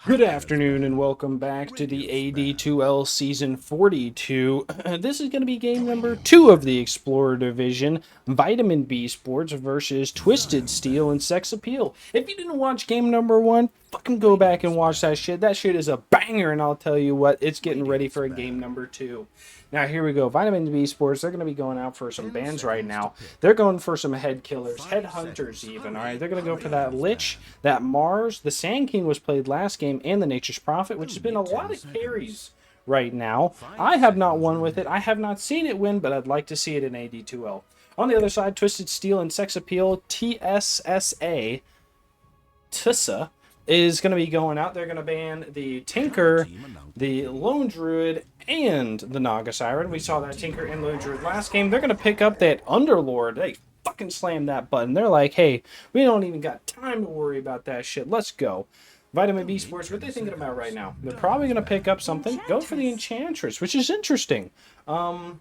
Good afternoon and welcome back to the AD2L Season 42. This is going to be game number 2 of the Explorer Division, Vitamin B Sports versus Twisted Steel and Sex Appeal. If you didn't watch game number 1, fucking go back and watch that shit. That shit is a banger, and I'll tell you what, it's getting ready for a game number 2. Now here we go. Vitamin B Sports, they're going to be going out for some bans right now. They're going for some head killers, head hunters even, alright? They're going to go for that Lich, that Mars, the Sand King was played last game, and the Nature's Prophet, which has been a lot of carries right now. I have not won with it. I have not seen it win, but I'd like to see it in AD2L. On the other side, Twisted Steel and Sex Appeal, TSSA, TSSA, is going to be going out. They're going to ban the Tinker, the Lone Druid, and the Naga Siren. We saw that Tinker and Lone Druid last game. They're going to pick up that Underlord. They fucking slammed that button. They're like, hey, we don't even got time to worry about that shit. Let's go. Vitamin B Sports, what are they thinking about right now? They're probably going to pick up something. Go for the Enchantress, which is interesting. Don't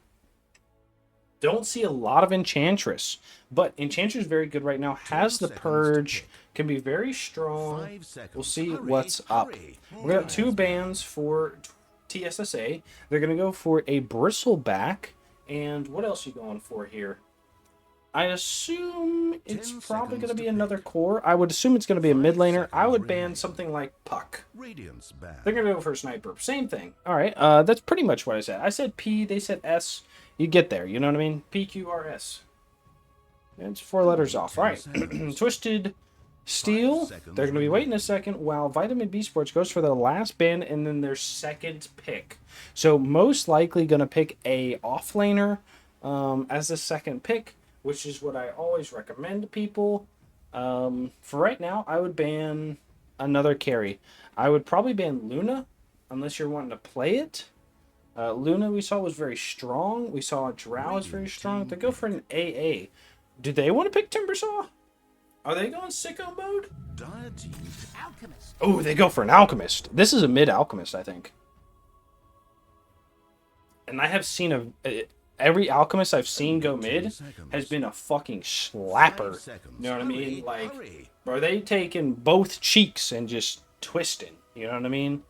see a lot of Enchantress, but Enchantress is very good right now. Has the Purge, can be very strong. We'll see what's up. We got 2 bans for TSSA. They're going to go for a Bristleback. And what else are you going for here? I assume it's probably going to be another core. I would assume it's going to be a mid laner. I would ban something like Puck. They're going to go for a Sniper. Same thing. All right, that's pretty much what I said. I said P, they said S. You get there, you know what I mean? PQRS. It's 4 letters off. All right, Twisted Steel. They're going to be waiting a second while Vitamin B Sports goes for the last ban and then their second pick. So most likely going to pick a offlaner as the second pick, which is what I always recommend to people. For right now, I would ban another carry. I would probably ban Luna, unless you're wanting to play it. Luna, we saw, was very strong. We saw Drow is very strong. They go for an AA. Do they want to pick Timbersaw? Are they going sicko mode? Oh, they go for an Alchemist. This is a mid Alchemist, I think. And I have seen every Alchemist I've seen go mid has been a fucking slapper. You know what I mean? Like, are they taking both cheeks and just twisting? You know what I mean?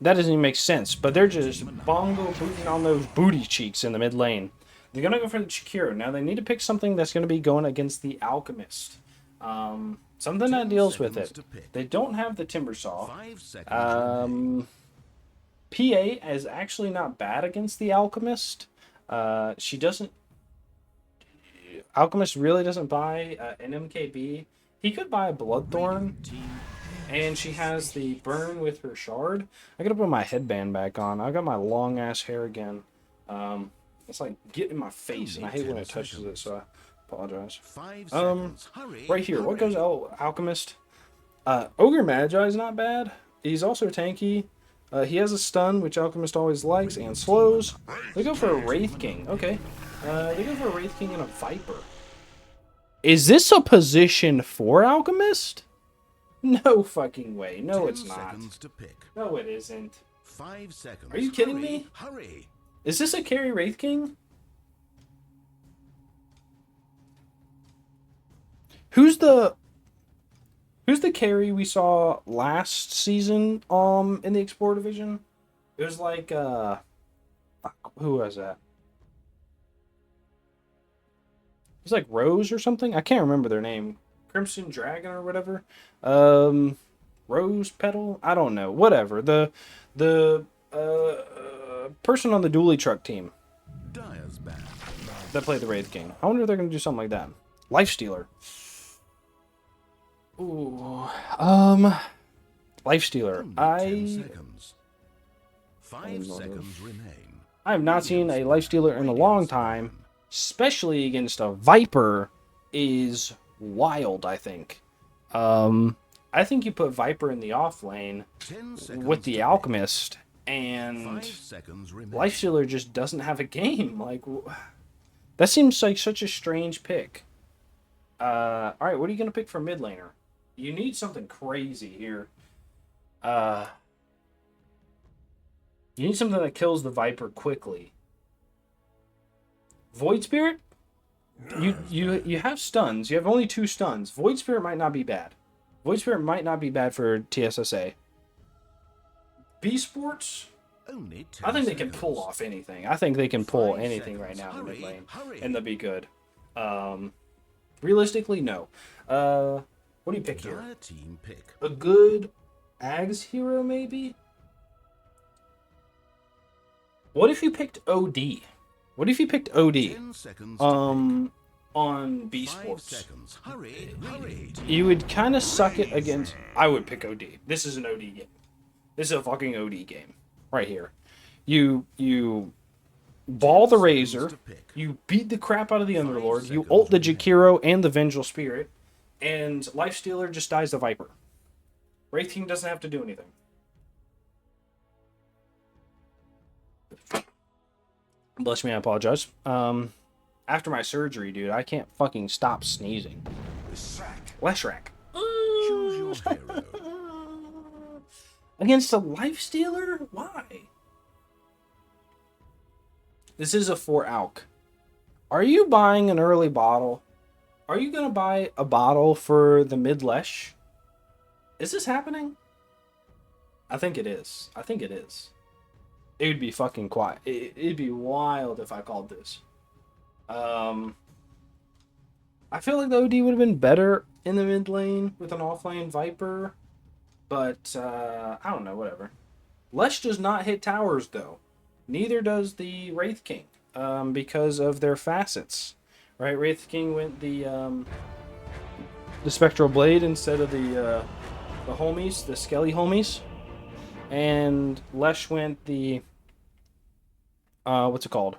That doesn't even make sense. But they're just bongo booting on those booty cheeks in the mid lane. They're going to go for the Chikiro. Now, they need to pick something that's going to be going against the Alchemist. Something that deals with it. They don't have the Timbersaw. PA is actually not bad against the Alchemist. She doesn't... Alchemist really doesn't buy an MKB. He could buy a Bloodthorn. And she has the burn with her shard. I gotta put my headband back on. I got my long ass hair again. It's like getting in my face, and I hate when it touches it, so I apologize. Right here, what goes Alchemist? Ogre Magi is not bad. He's also tanky. He has a stun, which Alchemist always likes, and slows. They go for a Wraith King. Okay. They go for a Wraith King and a Viper. Is this a position for Alchemist? No fucking way. No, it's not. No, it isn't. Are you kidding me? Is this a carry Wraith King? Who's the carry we saw last season in the Explorer Division? It was like who was that? It was like Rose or something. I can't remember their name. Crimson Dragon or whatever. Rose Petal? I don't know. Whatever. The person on the dually truck team that played the Wraith King. I wonder if they're going to do something like that. Lifestealer. Ooh. Lifestealer. I have not seen a Lifestealer in a long time, especially against a Viper is stealer I think. I think you put Viper in the off lane with the Alchemist, and Lifestealer just doesn't have a game. Like, that seems like such a strange pick. Alright, what are you going to pick for mid laner? You need something crazy here. You need something that kills the Viper quickly. Void Spirit? You have stuns. You have only 2 stuns. Void Spirit might not be bad. Void Spirit might not be bad for TSSA. Beesports, Only 10 I think they can seconds. pull off anything. I think they can pull 5 anything right seconds. now in the mid Hurry, lane, hurry. and they'll be good. Realistically, no. What do you pick here? Dire team pick. A good Ags hero, maybe? What if you picked OD? What if you picked OD? 10 seconds to On pick. 5 Beesports. seconds. Hurry, hurry. You would kind of suck it against... I would pick OD. This is an OD game. This is a fucking OD game. Right here. You ball the Razor. You beat the crap out of the Underlord. You ult the Jakiro and the Vengeful Spirit. And Lifestealer just dies the Viper. Wraith King doesn't have to do anything. Bless me, I apologize. After my surgery, dude, I can't fucking stop sneezing. Leshrac. Choose your hero. Against a Lifestealer? Why? This is a 4 Alk. Are you buying an early bottle? Are you going to buy a bottle for the mid-lesh? Is this happening? I think it is. I think it is. It would be fucking quiet. It'd be wild if I called this. I feel like the OD would have been better in the mid lane with an offlane Viper. But, I don't know, whatever. Lesh does not hit towers, though. Neither does the Wraith King. Because of their facets. Right? Wraith King went the Spectral Blade instead of the homies, the Skelly homies. And Lesh went the... what's it called?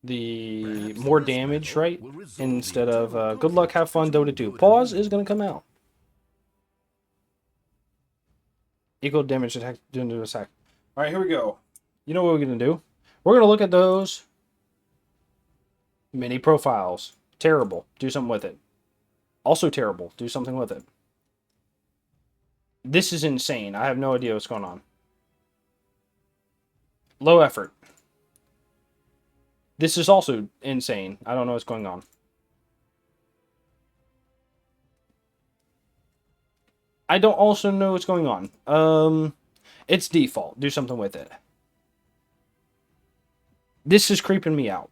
The more damage, right? Instead of good luck, have fun, Dota 2. Pause is going to come out. Equal damage attack into attack. Alright, here we go. You know what we're going to do? We're going to look at those mini profiles. Terrible. Do something with it. Also terrible. Do something with it. This is insane. I have no idea what's going on. Low effort. This is also insane. I don't know what's going on. I don't also know what's going on. It's default. Do something with it. This is creeping me out.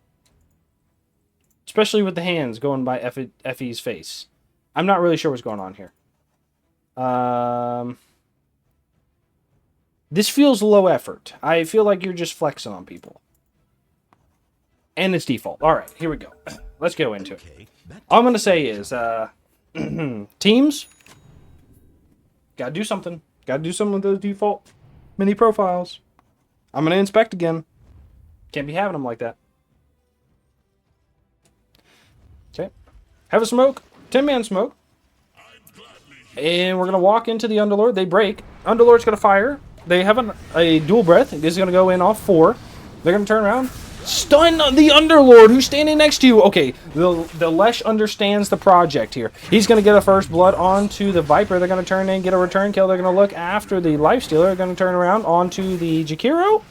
Especially with the hands going by Effie's face. I'm not really sure what's going on here. This feels low effort. I feel like you're just flexing on people. And it's default. Alright, here we go. Let's go into it. All I'm going to say is, teams, gotta do something. Gotta do something with those default mini profiles. I'm going to inspect again. Can't be having them like that. Okay. Have a smoke. 10-man smoke. And we're going to walk into the Underlord. They break. Underlord's going to fire. They have a dual breath. This is going to go in off 4. They're going to turn around. Stun the Underlord who's standing next to you. Okay, the Lesh understands the project here. He's going to get a first blood onto the Viper. They're going to turn in, get a return kill. They're going to look after the Lifestealer. They're going to turn around onto the Jakiro.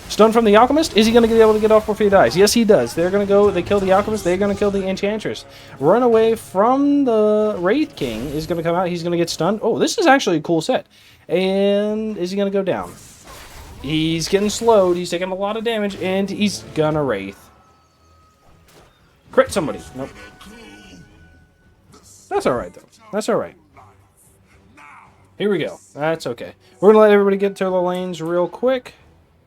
Stun from the Alchemist. Is he going to be able to get off before he dies? Yes, he does. They're going to go. They kill the Alchemist. They're going to kill the Enchantress. Run away from the Wraith King is going to come out. He's going to get stunned. Oh, this is actually a cool set. And is he going to go down? He's getting slowed. He's taking a lot of damage. And he's going to Wraith. Crit somebody. Nope. That's alright, though. That's alright. Here we go. That's okay. We're going to let everybody get to their lanes real quick.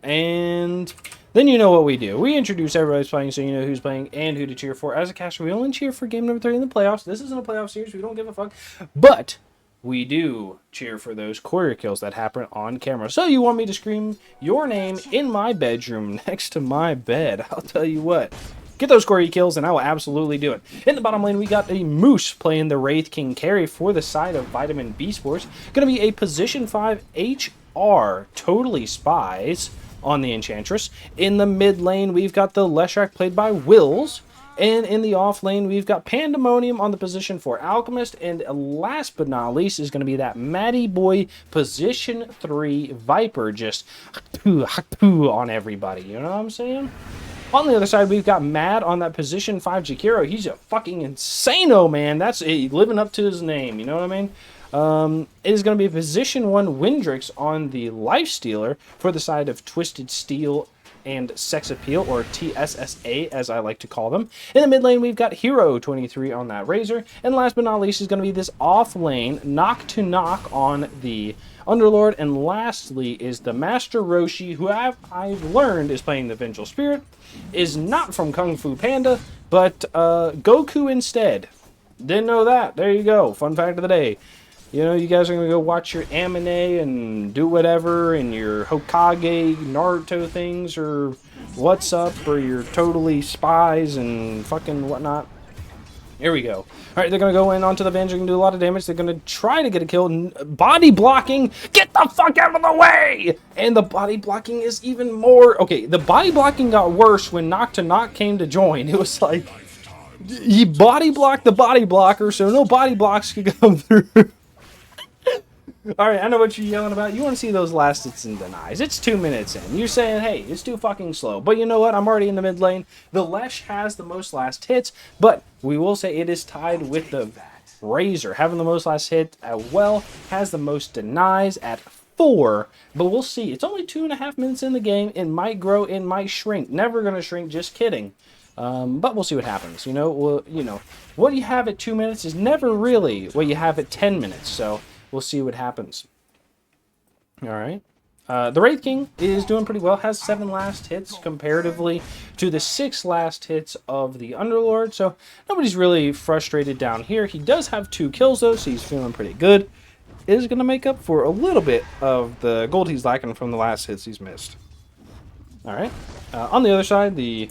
And then you know what we do. We introduce everybody who's playing so you know who's playing and who to cheer for. As a caster, we only cheer for game number 3 in the playoffs. This isn't a playoff series. We don't give a fuck. But we do cheer for those courier kills that happen on camera. So you want me to scream your name in my bedroom next to my bed. I'll tell you what. Get those courier kills and I will absolutely do it. In the bottom lane, we got a Moose playing the Wraith King carry for the side of Vitamin Beesports. Going to be a position 5 HR. Totally spies on the Enchantress. In the mid lane, we've got the Leshrac played by Wills. And in the off lane, we've got Pandemonium on the position 4 Alchemist. And last but not least is going to be that Matty Boy position 3 Viper. Just on everybody. You know what I'm saying? On the other side, we've got Mad on that position 5 Jakiro. He's a fucking insano, man. That's living up to his name. You know what I mean? It is going to be a position 1 Windrix on the Lifestealer for the side of Twisted Steel and Sex Appeal, or TSSA as I like to call them. In the mid lane, we've got Hero 23 on that Razor, and last but not least is going to be this off lane Knock to Knock on the Underlord, and lastly is the Master Roshi, who I've learned is playing the Vengeful Spirit, is not from Kung Fu Panda, but Goku instead. Didn't know that. There you go. Fun fact of the day. You know, you guys are going to go watch your anime and do whatever, and your Hokage, Naruto things, or what's up, or your totally spies and fucking whatnot. Here we go. All right, they're going to go in onto the Venge. They're going to do a lot of damage. They're going to try to get a kill. Body blocking. Get the fuck out of the way! And the body blocking is even more... Okay, the body blocking got worse when Knock to Knock came to join. It was like... He body blocked the body blocker, so no body blocks could come through. Alright, I know what you're yelling about. You want to see those last hits and denies. It's 2 minutes in. You're saying, hey, it's too fucking slow. But you know what? I'm already in the mid lane. The Lesh has the most last hits, but we will say it is tied with the Razor. Having the most last hit as well, has the most denies at 4. But we'll see. It's only 2.5 minutes in the game. It might grow, it might shrink. Never going to shrink, just kidding. But we'll see what happens. You know, what you have at 2 minutes is never really what you have at 10 minutes. So we'll see what happens. All right. The Wraith King is doing pretty well. Has 7 last hits comparatively to the 6 last hits of the Underlord. So nobody's really frustrated down here. He does have 2 kills though, so he's feeling pretty good. It is going to make up for a little bit of the gold he's lacking from the last hits he's missed. All right. On the other side, the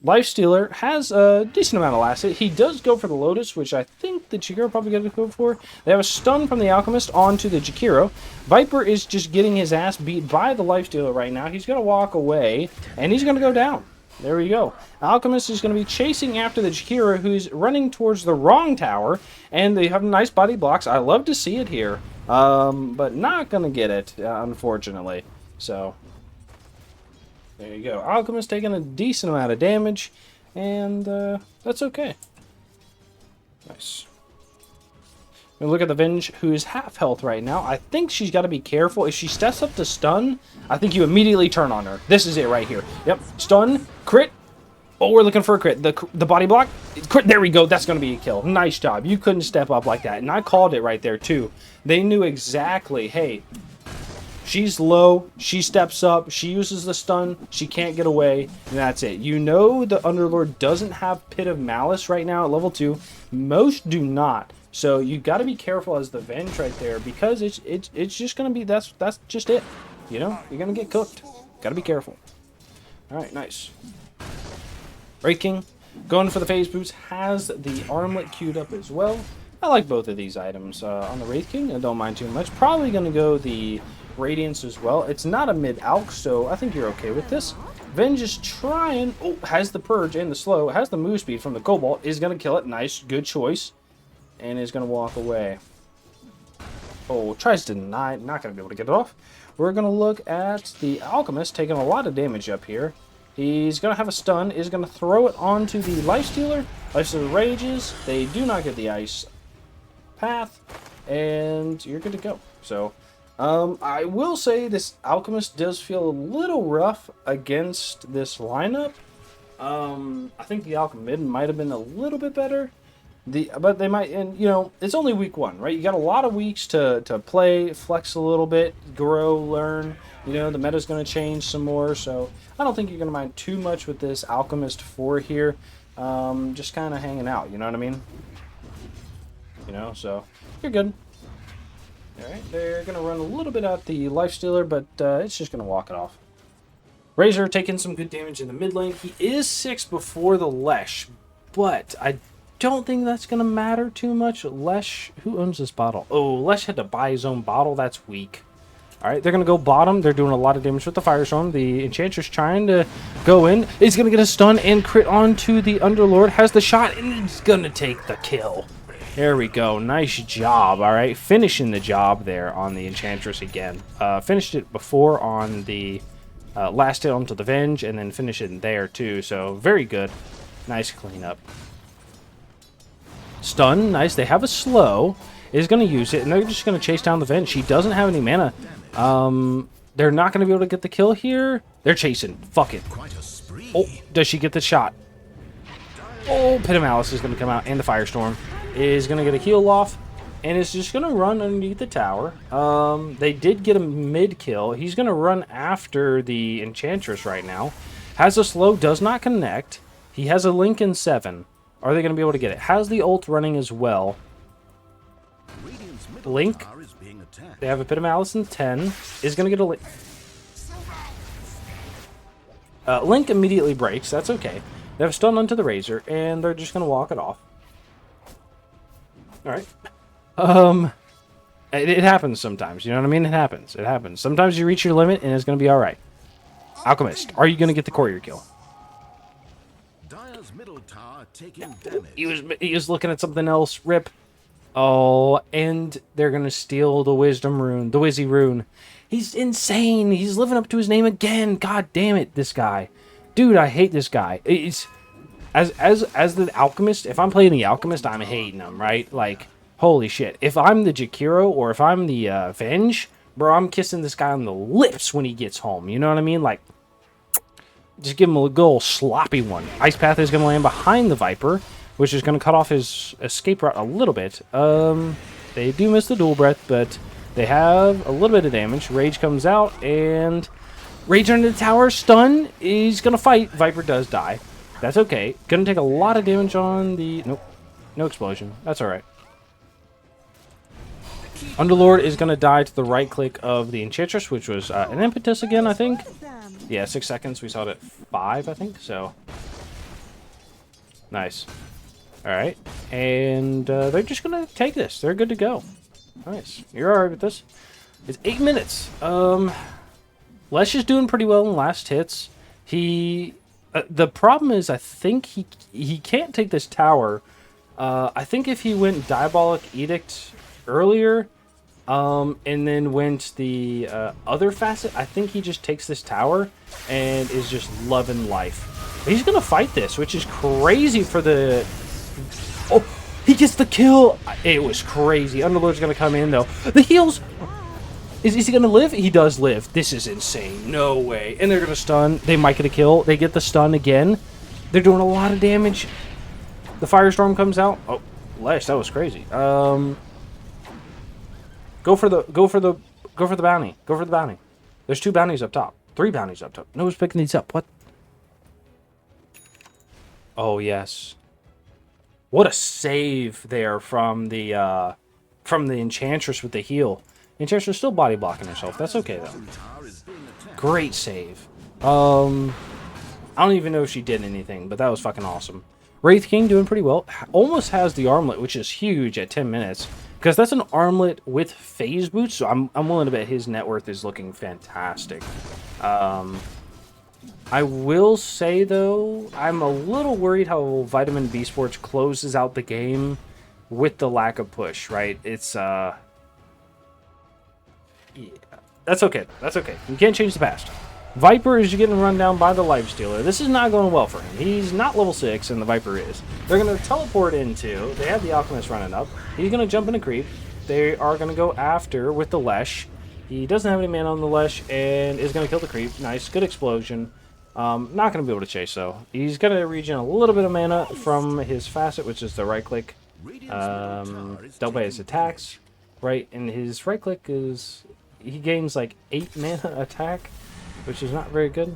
Lifestealer has a decent amount of last hit. He does go for the Lotus, which I think the Jakiro probably going to go for. They have a stun from the Alchemist onto the Jakiro. Viper is just getting his ass beat by the Lifestealer right now. He's going to walk away, and he's going to go down. There we go. Alchemist is going to be chasing after the Jakiro, who's running towards the wrong tower, and they have nice body blocks. I love to see it here, but not going to get it, unfortunately. So... there you go. Alchemist taking a decent amount of damage, and that's okay. Nice. And look at the Venge, who is half health right now. I think she's got to be careful. If she steps up to stun, I think you immediately turn on her. This is it right here. Yep. Stun, crit. Oh, we're looking for a crit. The body block. Crit. There we go. That's going to be a kill. Nice job. You couldn't step up like that. And I called it right there, too. They knew exactly, hey... she's low, she steps up, she uses the stun, she can't get away, and that's it. You know the Underlord doesn't have Pit of Malice right now at level 2. Most do not. So you got to be careful as the Venge right there, because it's just going to be, that's just it. You know, you're going to get cooked. Got to be careful. Alright, nice. Wraith King, going for the phase boots, has the armlet queued up as well. I like both of these items. On the Wraith King, I don't mind too much. Probably going to go the Radiance as well. It's not a mid-alch, so I think you're okay with this. Venge is trying... oh, has the Purge and the Slow. Has the move speed from the Cobalt. Is going to kill it. Nice. Good choice. And is going to walk away. Oh, tries to deny. Not going to be able to get it off. We're going to look at the Alchemist taking a lot of damage up here. He's going to have a stun. Is going to throw it onto the Lifestealer. Lifestealer rages. They do not get the ice path. And you're good to go. So... I will say this Alchemist does feel a little rough against this lineup. I think the Alchemist might have been a little bit better. But they might, and you know, it's only week 1, right? You got a lot of weeks to play, flex a little bit, grow, learn. You know, the meta's going to change some more, so I don't think you're going to mind too much with this Alchemist 4 here. Just kind of hanging out, you know what I mean? You know, so you're good. Alright, they're going to run a little bit out the Lifestealer, but it's just going to walk it off. Razor taking some good damage in the mid lane. He is 6 before the Lesh, but I don't think that's going to matter too much. Lesh, who owns this bottle? Oh, Lesh had to buy his own bottle. That's weak. Alright, they're going to go bottom. They're doing a lot of damage with the Firestorm. The Enchantress trying to go in. He's going to get a stun and crit onto the Underlord. Has the shot, and he's going to take the kill. There we go. Nice job. All right. Finishing the job there on the Enchantress again. Finished it before on the last hit onto the Venge, and then finish it there too. So very good. Nice cleanup. Stun. Nice. They have a slow. is going to use it, and they're just going to chase down the vent. She doesn't have any mana. They're not going to be able to get the kill here. They're chasing. Fuck it. Quite a spree. Oh, does she get the shot? Oh, Pit of Malice is going to come out, and the Firestorm is going to get a heal off, and is just going to run underneath the tower. They did get a mid-kill. He's going to run after the Enchantress right now. Has a slow, does not connect. He has a Link in 7. Are they going to be able to get it? Has the ult running as well. Radiant's middle Link. tower is being attacked. They have a Pit of Malice in 10. Is going to get a Link. Link immediately breaks. That's okay. They have a stun onto the Razor, and they're just going to walk it off. Alright. It happens sometimes. You know what I mean? It happens. It happens. Sometimes you reach your limit, and it's going to be alright. Alchemist, are you going to get the courier kill? Dire's middle tower taking damage. He was looking at something else. Rip. Oh, and they're going to steal the Wisdom Rune. The Wizzy Rune. He's insane. He's living up to his name again. God damn it, this guy. Dude, I hate this guy. It's as the Alchemist, if I'm playing the Alchemist, I'm hating him, right? Like, holy shit. If I'm the Jakiro or if I'm the Venge, bro, I'm kissing this guy on the lips when he gets home. You know what I mean? Like, just give him a good old sloppy one. Ice Path is going to land behind the Viper, which is going to cut off his escape route a little bit. They do miss the dual breath, but they have a little bit of damage. Rage comes out, and Rage under the tower, stun, is going to fight. Viper does die. That's okay. Going to take a lot of damage on the... Nope. No explosion. That's alright. Underlord is going to die to the right click of the Enchantress, which was an impetus again, I think. Yeah, 6 seconds. We saw it at 5, I think. So, nice. Alright. And they're just going to take this. They're good to go. Nice. You're alright with this. It's 8 minutes. Lesh is doing pretty well in last hits. The problem is, I think he can't take this tower. I think if he went Diabolic Edict earlier, and then went the other facet, I think he just takes this tower and is just loving life. But he's gonna fight this, which is crazy for the... Oh, he gets the kill! It was crazy. Underlord's gonna come in, though. The heals... Is he gonna live? He does live. This is insane. No way. And they're gonna stun. They might get a kill. They get the stun again. They're doing a lot of damage. The Firestorm comes out. Oh, Lesh, that was crazy. Go for the bounty. Go for the bounty. There's 2 bounties up top. 3 bounties up top. No one's picking these up. What? Oh yes. What a save there from the Enchantress with the heal. Enchantress is still body blocking herself. That's okay though. Great save. I don't even know if she did anything, but that was fucking awesome. Wraith King doing pretty well. Almost has the armlet, which is huge at 10 minutes. Because that's an armlet with phase boots, so I'm willing to bet his net worth is looking fantastic. I will say, though, I'm a little worried how Vitamin Beesports closes out the game with the lack of push, right? It's, yeah. That's okay. That's okay. You can't change the past. Viper is getting run down by the Lifestealer. This is not going well for him. He's not level 6, and the Viper is. They're going to teleport into... They have the Alchemist running up. He's going to jump in a creep. They are going to go after with the Lesh. He doesn't have any mana on the Lesh, and is going to kill the creep. Nice. Good explosion. Not going to be able to chase, though. He's going to regen a little bit of mana from his facet, which is the right click. Dealt by his attacks. Right, and his right click is... He gains like 8 mana attack, which is not very good.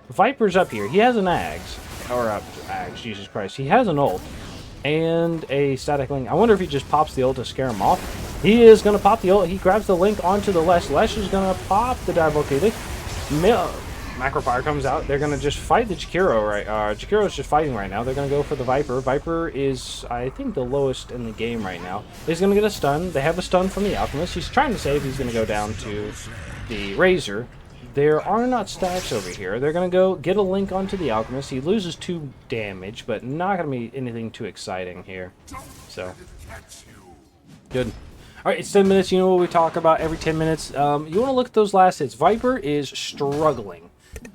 Viper's up here. He has an Ags. Or, Ags, Jesus Christ. He has an ult. And a static link. I wonder if he just pops the ult to scare him off. He is going to pop the ult. He grabs the link onto the Lesh. Lesh is going to pop the Diabolic Edict. Macro Fire comes out. They're going to just fight the Jakiro right... Jakiro's just fighting right now. They're going to go for the Viper. Viper is, I think, the lowest in the game right now. He's going to get a stun. They have a stun from the Alchemist. He's trying to save. He's going to go down to the Razor. There are not stacks over here. They're going to go get a link onto the Alchemist. He loses 2 damage, but not going to be anything too exciting here. So, good. Alright, it's 10 minutes. You know what we talk about every 10 minutes. You want to look at those last hits. Viper is struggling.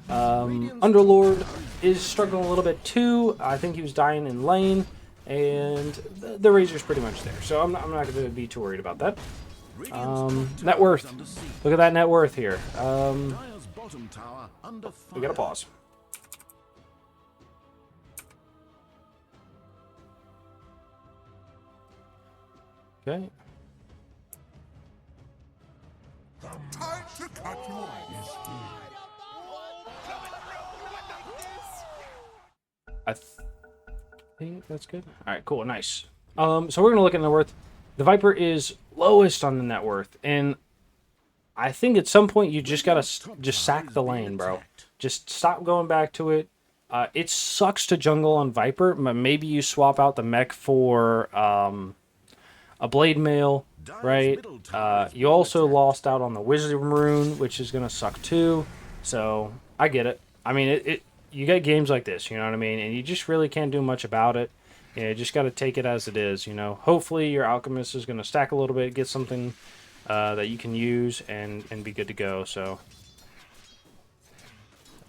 Underlord is struggling a little bit too. I think he was dying in lane. and the Razor's pretty much there. So I'm not going to be too worried about that. Net worth. Look at that net worth here. We got to pause. Okay. Time to cut you off. I think that's good. All right, cool, nice. So we're gonna look at net worth. The Viper is lowest on the net worth, and I think at some point you just gotta just sack the lane, bro. Just stop going back to it. It sucks to jungle on Viper, but maybe you swap out the mech for a blade mail, right? You also lost out on the wizard rune, which is gonna suck too. So I get it. I mean, you get games like this, you know what I mean, and you just really can't do much about it. You just got to take it as it is, you know. Hopefully your alchemist is going to stack a little bit, get something that you can use, and be good to go. So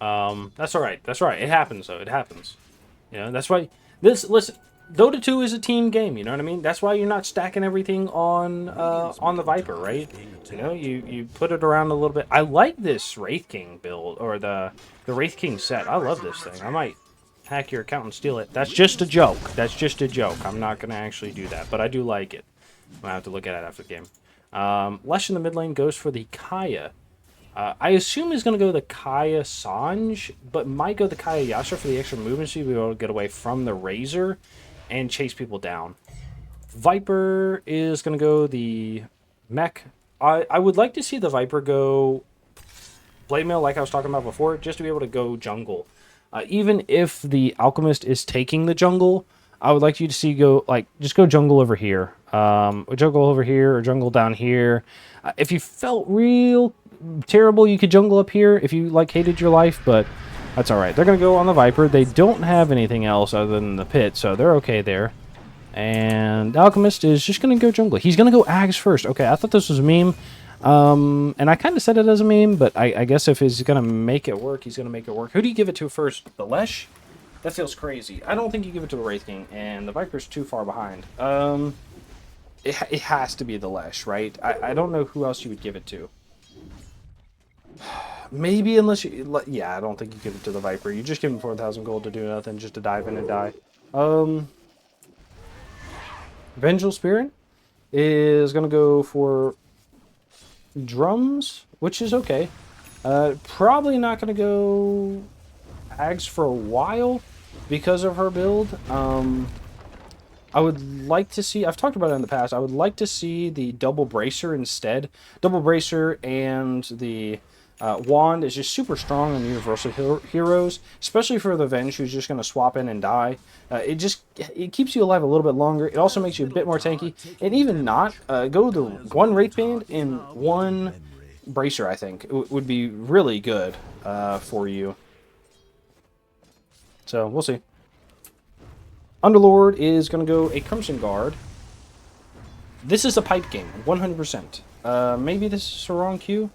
that's all right. That's right. It happens though. It happens. You know, that's why listen. Dota 2 is a team game, you know what I mean? That's why you're not stacking everything on the Viper, right? You know, you put it around a little bit. I like this Wraith King build, or the Wraith King set. I love this thing. I might hack your account and steal it. That's just a joke. That's just a joke. I'm not going to actually do that, but I do like it. I'm going to have to look at it after the game. Lesh in the mid lane goes for the Kaya. I assume he's going to go the Kaya Sanj, but might go the Kaya Yasha for the extra movement so you'll be able to get away from the Razor and chase people down. Viper is going to go the mech. I would like to see the Viper go blade mail like I was talking about before, just to be able to go jungle. Even if the alchemist is taking the jungle, I would like you to see just go jungle over here. Or jungle over here, or jungle down here. If you felt real terrible, you could jungle up here if you hated your life, but that's all right. They're going to go on the Viper. They don't have anything else other than the pit, so they're okay there. And the alchemist is just going to go jungle. He's going to go Ags first. Okay, I thought this was a meme. And I kind of said it as a meme, but I guess if he's going to make it work, he's going to make it work. Who do you give it to first? The Lesh? That feels crazy. I don't think you give it to the Wraith King, and the Viper's too far behind. It has to be the Lesh, right? I don't know who else you would give it to. Maybe unless you... Yeah, I don't think you give it to the Viper. You just give him 4,000 gold to do nothing, just to dive in and die. Vengeful Spirit is going to go for drums, which is okay. Probably not going to go Ags for a while because of her build. I would like to see... I've talked about it in the past. I would like to see the double bracer instead. Double bracer and the... wand is just super strong on universal heroes, especially for the Venge who's just going to swap in and die. It keeps you alive a little bit longer. It also makes you a bit more tanky. And even not, go the one Wraith Band and one Bracer, I think, would be really good for you. So, we'll see. Underlord is going to go a Crimson Guard. This is a pipe game, 100%. Maybe this is the wrong queue.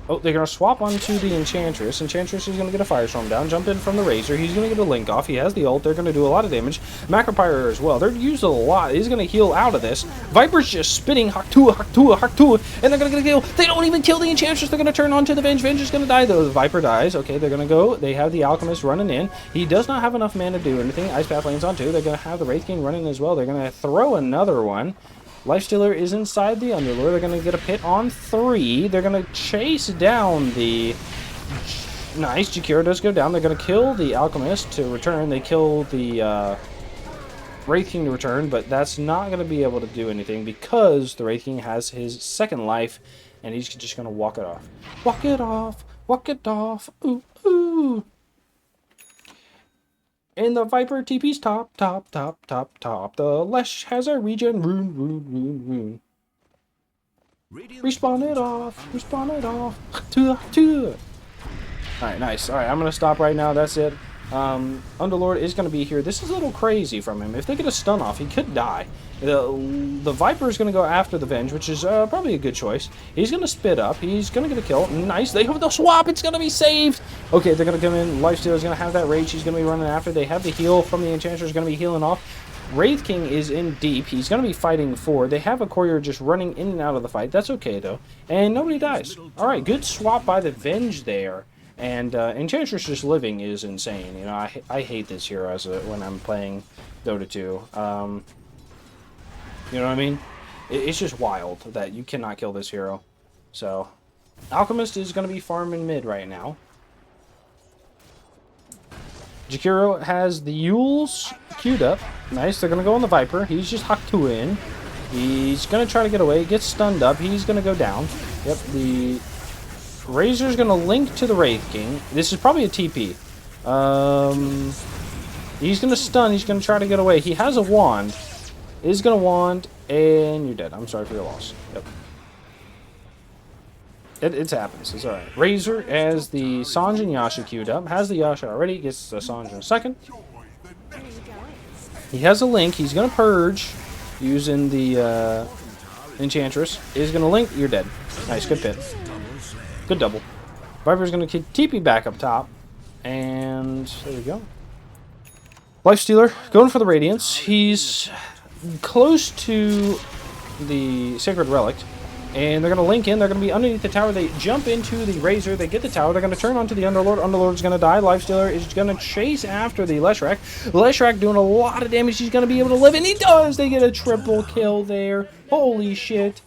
Oh, they're going to swap onto the Enchantress. Enchantress is going to get a Firestorm down, jump in from the Razor. He's going to get a Link off. He has the ult. They're going to do a lot of damage. Macropyre as well. They're using a lot. He's going to heal out of this. Viper's just spitting Haktua, Haktua, Haktua, and they're going to get a kill. They don't even kill the Enchantress. They're going to turn onto the Venge. Venge is going to die, though. The Viper dies. Okay, they're going to go. They have the Alchemist running in. He does not have enough mana to do anything. Ice Path lanes on 2. They're going to have the Wraith King running as well. They're going to throw another one. Lifestealer is inside the Underlord. They're going to get a pit on 3. They're going to chase down the... Nice, Jakiro does go down. They're going to kill the Alchemist to return. They kill the Wraith King to return, but that's not going to be able to do anything because the Wraith King has his second life, and he's just going to walk it off. Walk it off. Walk it off. Ooh, ooh. And the Viper TP's top. The Lesh has a regen rune. Respawn it off. Alright, nice. Alright, I'm going to stop right now. That's it. Underlord is going to be here. This is a little crazy from him. If they get a stun off, he could die. The Viper is going to go after the Venge, which is probably a good choice. He's going to spit up. He's going to get a kill. Nice. They have the swap. It's going to be saved. Okay, they're going to come in. Lifesteal is going to have that rage. He's going to be running after. They have the heal from the Enchanter. Is going to be healing off. Wraith King is in deep. He's going to be fighting 4. They have a courier just running in and out of the fight. That's okay, though. And nobody dies. All right, good swap by the Venge there. And Enchantress just living is insane. You know, I hate this hero when I'm playing Dota 2. You know what I mean? It's just wild that you cannot kill this hero. So, Alchemist is going to be farming mid right now. Jakiro has the Yules queued up. Nice, they're going to go on the Viper. He's just Haku in. He's going to try to get away. Gets stunned up. He's going to go down. Yep, the Razor's going to link to the Wraith King. This is probably a TP. He's going to stun. He's going to try to get away. He has a wand. Is going to wand, and you're dead. I'm sorry for your loss. Yep. It happens. It's alright. Razor has the Sanj and Yasha queued up. Has the Yasha already. Gets the Sanj in a second. He has a link. He's going to purge using the Enchantress. Is going to link. You're dead. Nice. Good pit. Good double. Viper's going to keep TP back up top. And there we go. Lifestealer going for the Radiance. He's close to the Sacred Relic. And they're going to link in. They're going to be underneath the tower. They jump into the Razor. They get the tower. They're going to turn onto the Underlord. Underlord's going to die. Lifestealer is going to chase after the Leshrac. Leshrac doing a lot of damage. He's going to be able to live. And he does. They get a triple kill there. Holy shit.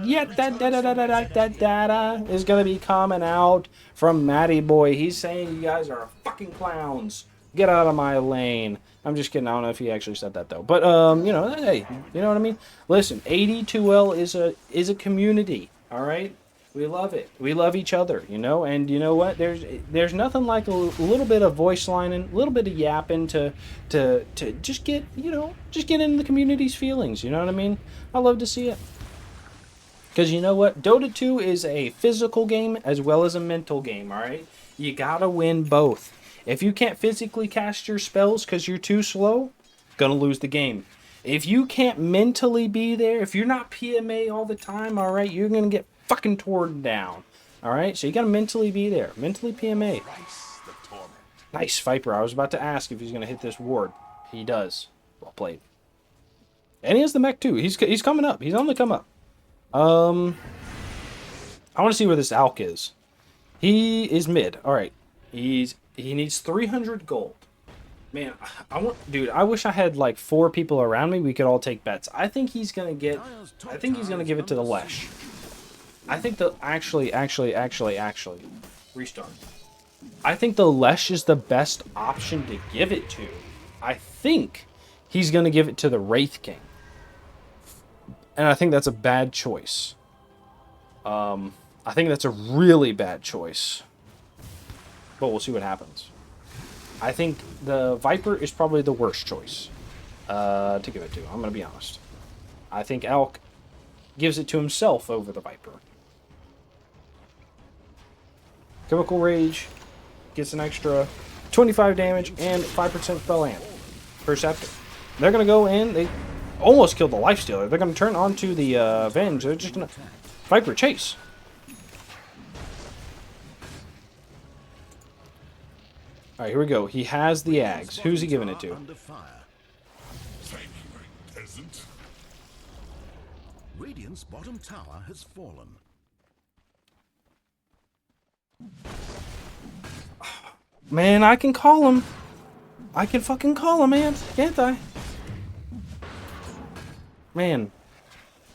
Yet that data is going to be coming out from Matty Boy. He's saying you guys are fucking clowns. Get out of my lane. I'm just kidding. I don't know if he actually said that though. But you know, hey, you know what I mean? Listen, AD2L is a community. All right, we love it. We love each other. You know, and you know what? There's nothing like a little bit of voice lining, a little bit of yapping to just get into the community's feelings. You know what I mean? I love to see it. Because you know what? Dota 2 is a physical game as well as a mental game. All right, you gotta win both. If you can't physically cast your spells because you're too slow, gonna lose the game. If you can't mentally be there, if you're not PMA all the time, all right, you're gonna get fucking torn down. All right, so you gotta mentally be there, mentally PMA. Nice Viper. I was about to ask if he's gonna hit this ward. He does. Well played. And he has the mech too. He's coming up. He's on the come up. I want to see where this Alk is. He is mid. All right. He needs 300 gold. Man, I wish I had like 4 people around me. We could all take bets. I think he's gonna give it to the Lesh. I think actually restart. I think the Lesh is the best option to give it to. I think he's gonna give it to the Wraith King. And I think that's a bad choice. I think that's a really bad choice. But we'll see what happens. I think the Viper is probably the worst choice to give it to. I'm going to be honest. I think Alk gives it to himself over the Viper. Chemical Rage gets an extra 25 damage and 5% spell amp per scepter. They're going to go in. They almost killed the Lifestealer. They're going to turn onto the Venge. They're just going to Viper chase. All right, here we go. He has the Ags. Who's he giving it to? Thank you, peasant. Radiant's bottom tower has fallen. Man, I can call him. I can fucking call him, man. Can't I? Man.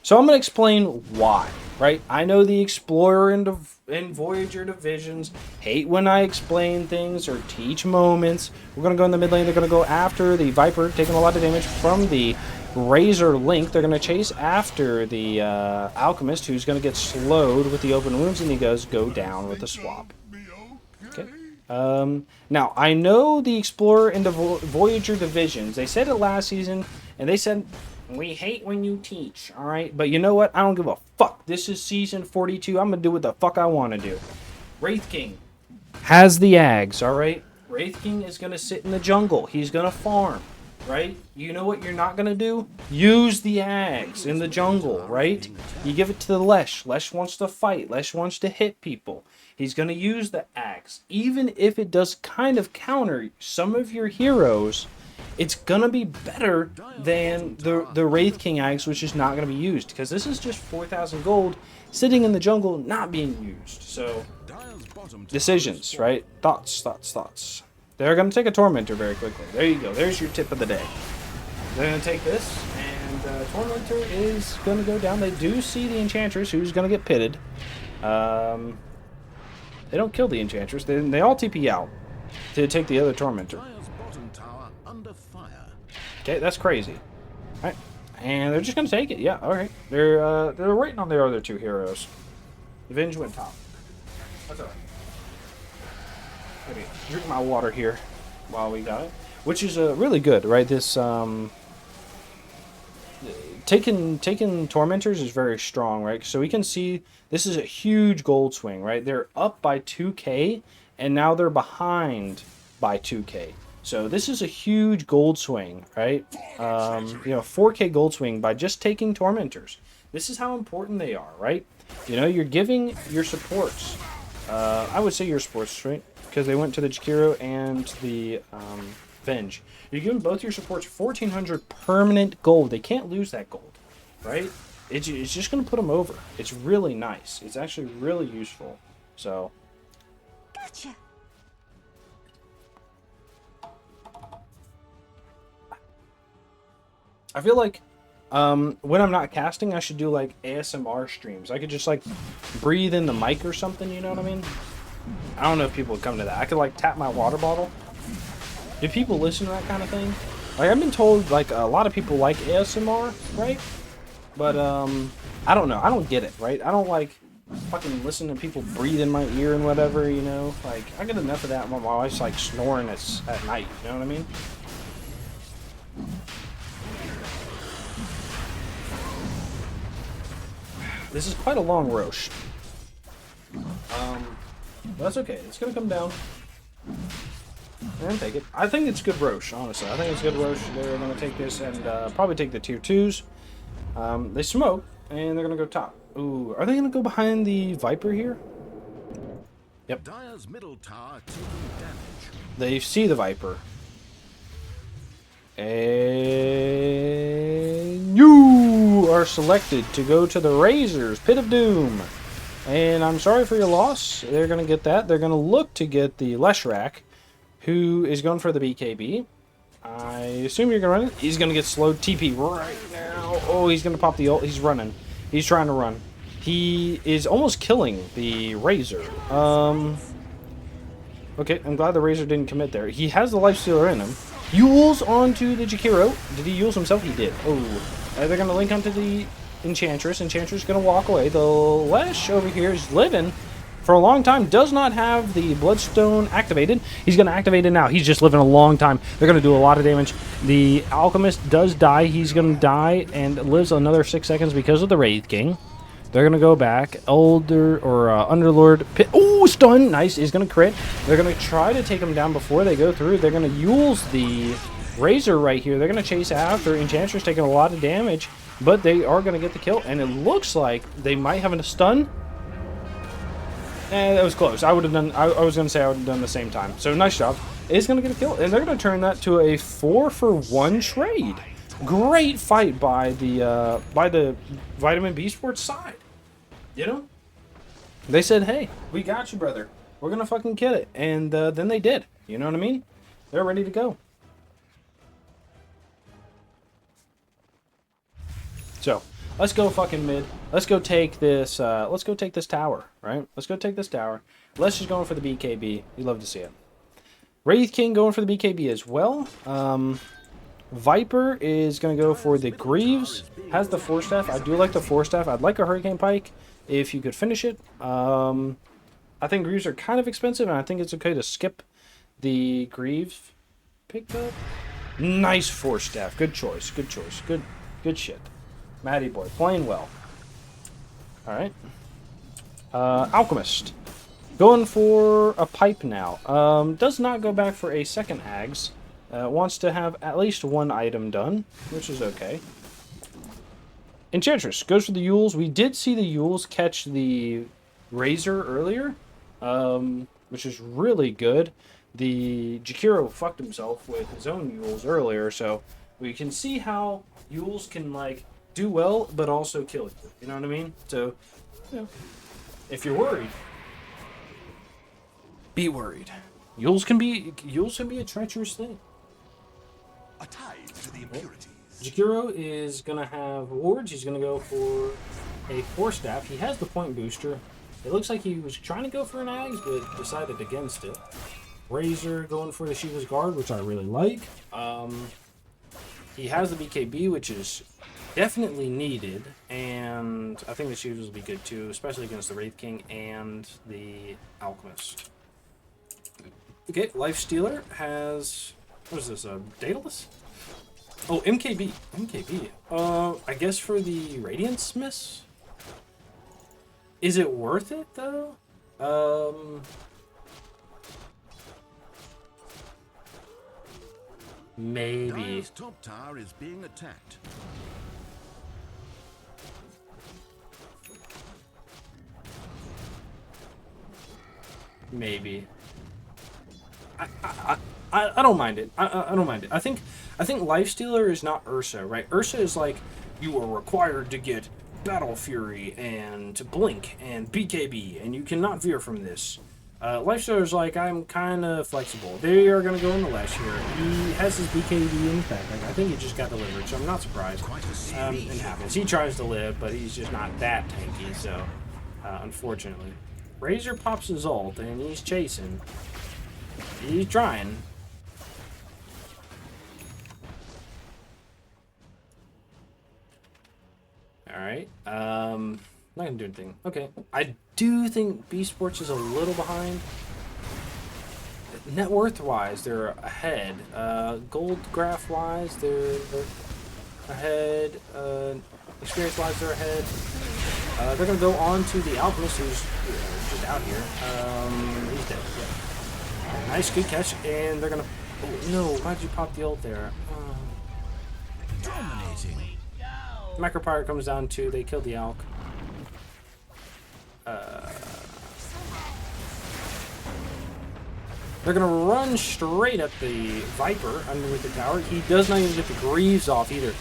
So I'm going to explain why, right? I know the Explorer and Voyager divisions hate when I explain things or teach moments. We're going to go in the mid lane. They're going to go after the Viper, taking a lot of damage from the Razor Link. They're going to chase after the Alchemist, who's going to get slowed with the open wounds, and he goes go down with the swap. Okay. Now, I know the Explorer and the Voyager divisions. They said it last season, and they said, we hate when you teach, alright? But you know what? I don't give a fuck. This is season 42. I'm going to do what the fuck I want to do. Wraith King has the Ags, alright? Wraith King is going to sit in the jungle. He's going to farm, right? You know what you're not going to do? Use the Ags in the jungle, right? You give it to the Lesh. Lesh wants to fight. Lesh wants to hit people. He's going to use the Ags. Even if it does kind of counter some of your heroes, it's gonna be better than the Wraith King Axe, which is not gonna be used because this is just 4,000 gold sitting in the jungle, not being used. So Dire's bottom tower decisions, has fallen. right? Thoughts. They're gonna take a Tormentor very quickly. There you go. There's your tip of the day. They're gonna take this, and Tormentor is gonna go down. They do see the Enchantress, who's gonna get pitted. They don't kill the Enchantress. They all TP out to take the other Tormentor. Dire's bottom tower under fire. Okay, that's crazy. All right, and they're just gonna take it. Yeah, all right. They're waiting on their other two heroes. The Venge went top. That's all right. Let me drink my water here while we got it, which is really good, right? This taking Tormentors is very strong, right? So we can see this is a huge gold swing, right? They're up by 2k, and now they're behind by 2k. So this is a huge gold swing, right? 4k gold swing by just taking Tormentors. This is how important they are, right? You know, you're giving your supports. I would say your supports, right? Because they went to the Jakiro and the Venge. You're giving both your supports 1,400 permanent gold. They can't lose that gold, right? It's just going to put them over. It's really nice. It's actually really useful. So, Gotcha. I feel like when I'm not casting, I should do like ASMR streams. I could just like breathe in the mic or something, you know what I mean? I don't know if people would come to that. I could like tap my water bottle. Do people listen to that kind of thing? Like, I've been told like a lot of people like ASMR, right? But I don't know. I don't get it, right? I don't like fucking listen to people breathe in my ear and whatever, you know? Like, I get enough of that when my wife's like snoring at night, you know what I mean? This is quite a long Roche. But that's okay. It's gonna come down and take it. I think it's good Roche, honestly. I think it's good Roche. They're gonna take this and probably take the tier 2s. They smoke and they're gonna go top. Ooh, are they gonna go behind the Viper here? Yep. Dire's middle tower taking damage. They see the Viper. And you are selected to go to the Razor's Pit of Doom. And I'm sorry for your loss. They're going to get that. They're going to look to get the Leshrac, who is going for the BKB. I assume you're going to run it. He's going to get slowed TP right now. Oh, he's going to pop the ult. He's running. He's trying to run. He is almost killing the Razor. Okay, I'm glad the Razor didn't commit there. He has the Lifestealer in him. Yules onto the Jakiro. Did he Yules himself? He did. Oh, they're going to link onto the Enchantress. Enchantress is going to walk away. The Lesh over here is living for a long time. Does not have the Bloodstone activated. He's going to activate it now. He's just living a long time. They're going to do a lot of damage. The Alchemist does die. He's going to die and lives another 6 seconds because of the Wraith King. They're going to go back. Elder or Underlord. Oh, stun. Nice. He's going to crit. They're going to try to take him down before they go through. They're going to Yules the Razor right here. They're going to chase after. Enchantress taking a lot of damage, but they are going to get the kill. And it looks like they might have a stun. That was close. I would have done. I was going to say I would have done the same time. So nice job. It's going to get a kill, and they're going to turn that to a 4-for-1 trade. Great fight by the Vitamin Beesports side. You know, they said, "Hey, we got you, brother. We're gonna fucking get it," and then they did. You know what I mean? They're ready to go. So let's go fucking mid. Let's go take this. Let's go take this tower. Right? Let's go take this tower. Let's just going for the BKB. You love to see it. Wraith King going for the BKB as well. Viper is going to go for the Greaves. Has the 4-staff. I do like the 4-staff. I'd like a Hurricane Pike if you could finish it. I think Greaves are kind of expensive, and I think it's okay to skip the Greaves pickup. Nice 4-staff. Good choice. Good choice. Good shit. Matty boy. Playing well. Alright. Alchemist. Going for a pipe now. Does not go back for a second Ags. Wants to have at least one item done, which is okay. Enchantress goes for the Yules. We did see the Yules catch the Razor earlier, which is really good. the Jakiro fucked himself with his own Yules earlier, so we can see how Yules can like do well, but also kill you. You know what I mean? So, you know, if you're worried, be worried. Yules can be a treacherous thing. A tide to the impurities. Jakiro is gonna have wards. He's gonna go for a Force Staff. He has the point booster. It looks like he was trying to go for an Ags, but decided against it. Razor going for the Shiva's Guard, which I really like. He has the BKB, which is definitely needed, and I think the Shivas will be good too, especially against the Wraith King and the Alchemist. Okay, Life Stealer has... what is this, Daedalus? Oh, MKB. MKB. I guess for the Radiance Miss? Is it worth it, though? Maybe. Dire's top tower is being attacked. Maybe. I don't mind it. I don't mind it. I think Lifestealer is not Ursa, right? Ursa is like, you are required to get Battle Fury and to Blink and BKB, and you cannot veer from this. Lifestealer is like, I'm kind of flexible. They are going to go in the Lash here. He has his BKB in fact. Like, I think he just got delivered, so I'm not surprised. It happens. He tries to live, but he's just not that tanky, so unfortunately. Razor pops his ult, and he's chasing. He's trying. Alright. Not gonna do anything. Okay. I do think Beesports is a little behind. Net worth wise, they're ahead. Gold graph wise, they're ahead. Experience wise, they're ahead. They're gonna go on to the Alchemist, who's just out here. He's dead. Yeah. Nice, good catch, and they're gonna. Oh no! Why'd you pop the ult there? Dominating. Micropyre comes down to they killed the Alk. They're gonna run straight at the Viper underneath the tower. He does not even get the Greaves off either.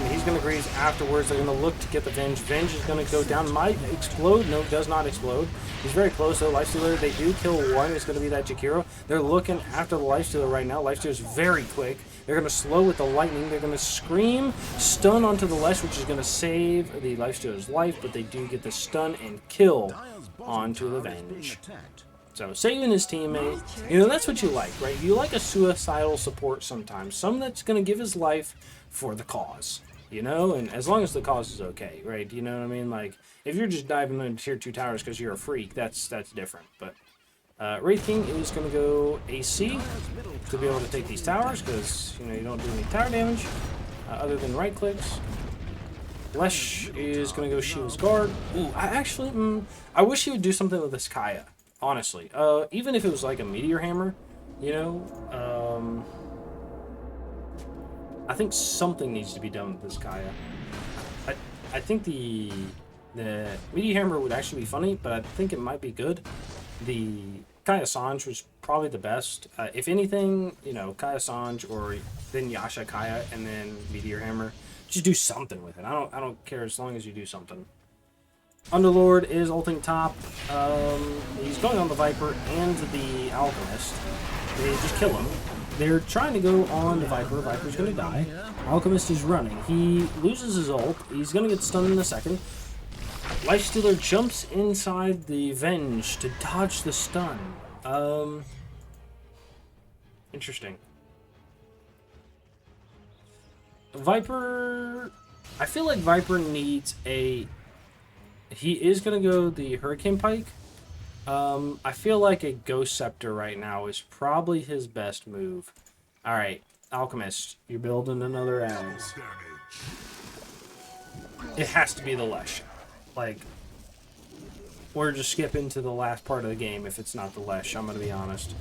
He's gonna Greaves afterwards. They're gonna look to get the Venge. Venge is gonna go down. Might explode. No, does not explode. He's very close though. Lifestealer, they do kill one. It's gonna be that Jakiro. They're looking after the Lifestealer right now. Lifestealer's very quick. They're gonna slow with the lightning. They're gonna scream, stun onto the Lesh, which is gonna save the Lifestealer's life, but they do get the stun and kill onto the Venge. So, saving his teammate, you know, that's what you like, right? You like a suicidal support sometimes. Someone that's going to give his life for the cause, you know? And as long as the cause is okay, right? You know what I mean? Like, if you're just diving into tier 2 towers because you're a freak, that's different. But Wraith King is going to go AC to be able to take these towers because, you know, you don't do any tower damage other than right clicks. Lesh is going to go Shiva's Guard. Ooh, I wish he would do something with this Kaya. Honestly, even if it was like a Meteor Hammer, you know, I think something needs to be done with this Kaya. I think the Meteor Hammer would actually be funny, but I think it might be good. The Kaya Sanj was probably the best. If anything, you know, Kaya Sanj or then Yasha Kaya and then Meteor Hammer, just do something with it. I don't care as long as you do something. Underlord is ulting top. He's going on the Viper and the Alchemist. They just kill him. They're trying to go on the Viper. Viper's going to die. Alchemist is running. He loses his ult. He's going to get stunned in a second. Lifestealer jumps inside the Venge to dodge the stun. Interesting. Viper... I feel like Viper needs a... He is going to go the Hurricane Pike. I feel like a Ghost Scepter right now is probably his best move. Alright, Alchemist, you're building another Ags. It has to be the Lesh. Like, we're just skipping to the last part of the game if it's not the Lesh, I'm going to be honest.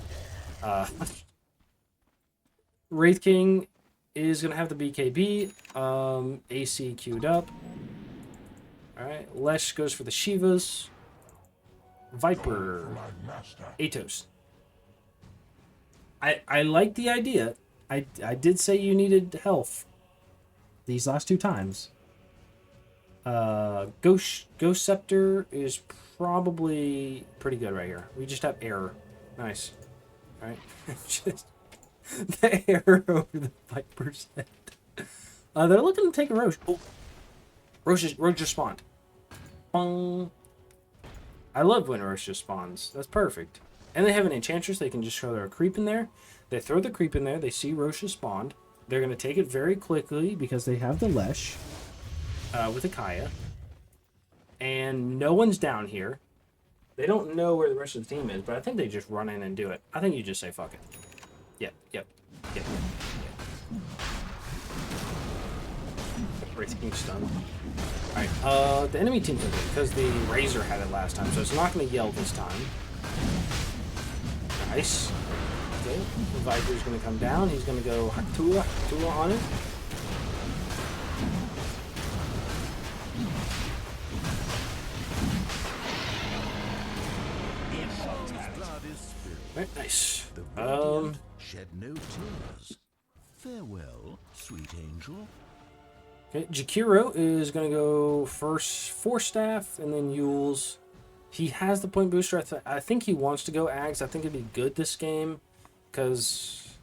Wraith King is going to have the BKB. AC queued up. Alright, Lesh goes for the Shivas. Viper. Atos. I like the idea. I did say you needed health these last 2 times. Ghost Scepter is probably pretty good right here. We just have error. Nice. All right. Just the error over the Viper's head. They're looking to take a Roche. Oh, Roche just spawned. Bong. I love when Roche just spawns. That's perfect. And they have an Enchantress. They can just throw their creep in there. They throw the creep in there. They see Roche has spawned. They're going to take it very quickly because they have the Lesh with a Kaya. And no one's down here. They don't know where the rest of the team is, but I think they just run in and do it. I think you just say fuck it. Yep. Racing stun. Alright, the enemy team took it because the Razor had it last time, so it's not going to yell this time. Nice. Okay, the Viper's going to come down. He's going to go Hatua on it. Right, nice. The radiant shed no tears. Farewell, sweet angel. Okay, Jakiro is going to go first 4 staff and then Yules. He has the point booster. I think he wants to go Ags. I think it'd be good this game because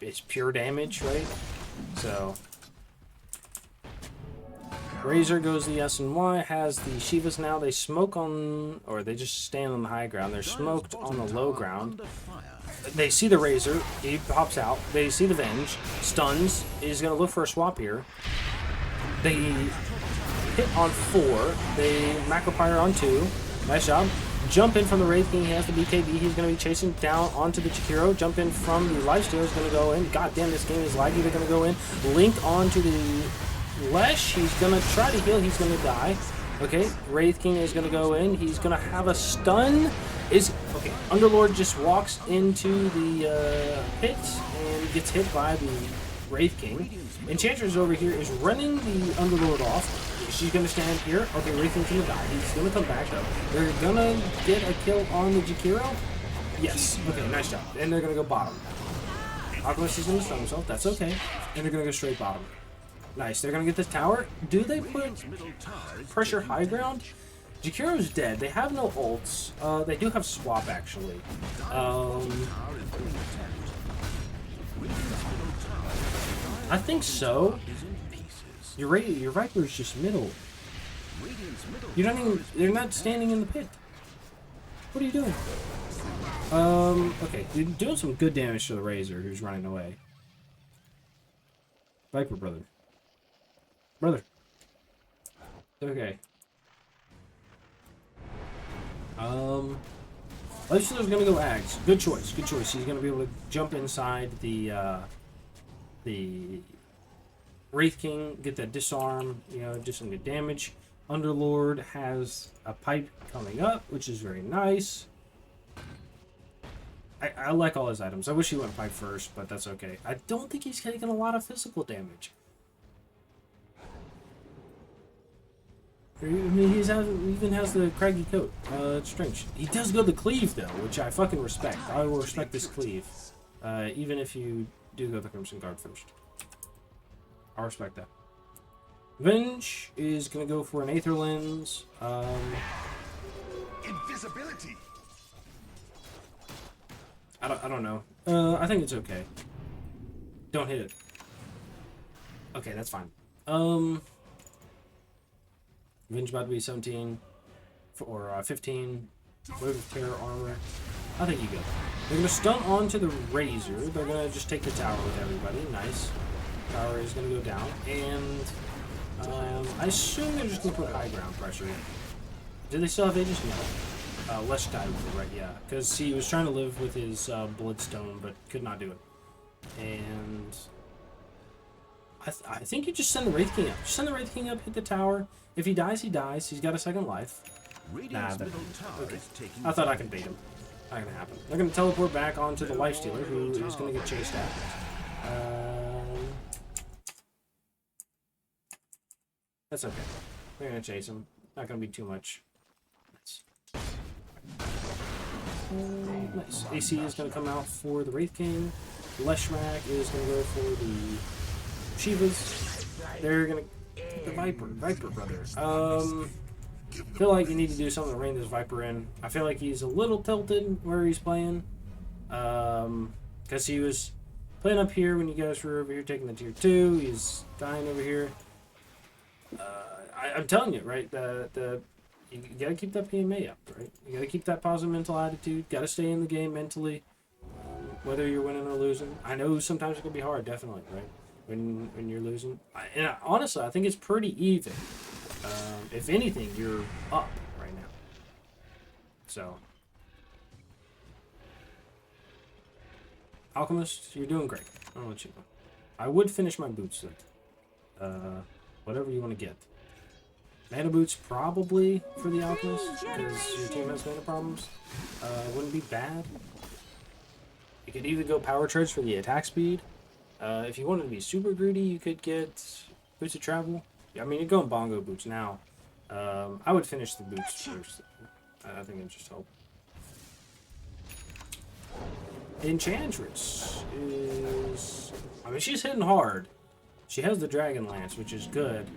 it's pure damage, right? So Razor goes the S and Y, has the Shivas now. They smoke on, or they just stand on the high ground. They're smoked on the low ground. They see the Razor. He pops out. They see the Venge. Stuns. He's going to look for a swap here. They hit on 4. They Macropyre on 2. Nice job. Jump in from the Wraith King. He has the BKB. He's going to be chasing down onto the Jakiro. Jump in from the Lifesteal. He's going to go in. God damn, this game is laggy. They're going to go in. Link onto the Lesh. He's going to try to heal. He's going to die. Okay, Wraith King is going to go in. He's going to have a stun. Okay, Underlord just walks into the pit and gets hit by the Wraith King. Enchantress over here is running the Underlord off. She's going to stand here. Okay, Wraith King's going to die. He's going to come back though. They're going to get a kill on the Jakiro. Yes. Okay, nice job. And they're going to go bottom. Alchemist is going to stun himself. That's okay. And they're going to go straight bottom. Nice. They're going to get this tower. Do they put pressure high ground? Jakiro's dead. They have no ults. They do have swap, actually. I think so. Your Viper's just middle. You don't even... They're not standing in the pit. What are you doing? Okay. You're doing some good damage to the Razor, who's running away. Viper, brother. Okay. Lifestealer's gonna go Ags. Good choice. He's gonna be able to jump inside the Wraith King, get that disarm, do some good damage. Underlord has a pipe coming up, which is very nice. I like all his items. I wish he went pipe first, but that's okay. I don't think he's taking a lot of physical damage. I mean, he even has the craggy coat. It's strange. He does go the cleave, though, which I fucking respect. I will respect this cleave. Even if you do go the Crimson Guard first. I respect that. Venge is going to go for an Aether Lens. Invisibility. I don't know. I think it's okay. Don't hit it. Okay, that's fine. Venge about to be 17 or 15. Wave of Terror armor. I think you go. They're going to stun onto the Razor. They're going to just take the tower with everybody. Nice. Tower is going to go down. And I assume they're just going to put high ground pressure. Do they still have Aegis? No. Lesh died with it, right? Yeah. Because he was trying to live with his Bloodstone, but could not do it. And I think you just send the Wraith King up. Just send the Wraith King up, hit the tower. If he dies, he dies. He's got a second life. Nah, okay. I thought I could bait him. Not gonna happen. They're gonna teleport back onto the Lifestealer, who is gonna get chased at. That's okay. They're gonna chase him. Not gonna be too much. Nice. AC is going to come out for the Wraith King. Leshrac is going to go for the Shivas. They're going to... The Viper brother. I feel like you need to do something to rein this Viper in. I feel like he's a little tilted where he's playing. Because he was playing up here when you guys were over here taking the tier 2. He's dying over here. I'm telling you, right? You gotta keep that PMA up, right? You gotta keep that positive mental attitude. Gotta stay in the game mentally, whether you're winning or losing. I know sometimes it can be hard, definitely, right? When you're losing, honestly, I think it's pretty even. If anything, you're up right now. So, Alchemist, you're doing great. I'll let you know. I would finish my boots then. Whatever you want to get. Mana boots probably for the Alchemist, because your team has mana problems. Wouldn't be bad. You could either go power charge for the attack speed. If you wanted to be super greedy, you could get boots of travel. I mean, you're going bongo boots now. I would finish the boots first. I think it just help. Enchantress is... I mean, she's hitting hard. She has the Dragon Lance, which is good.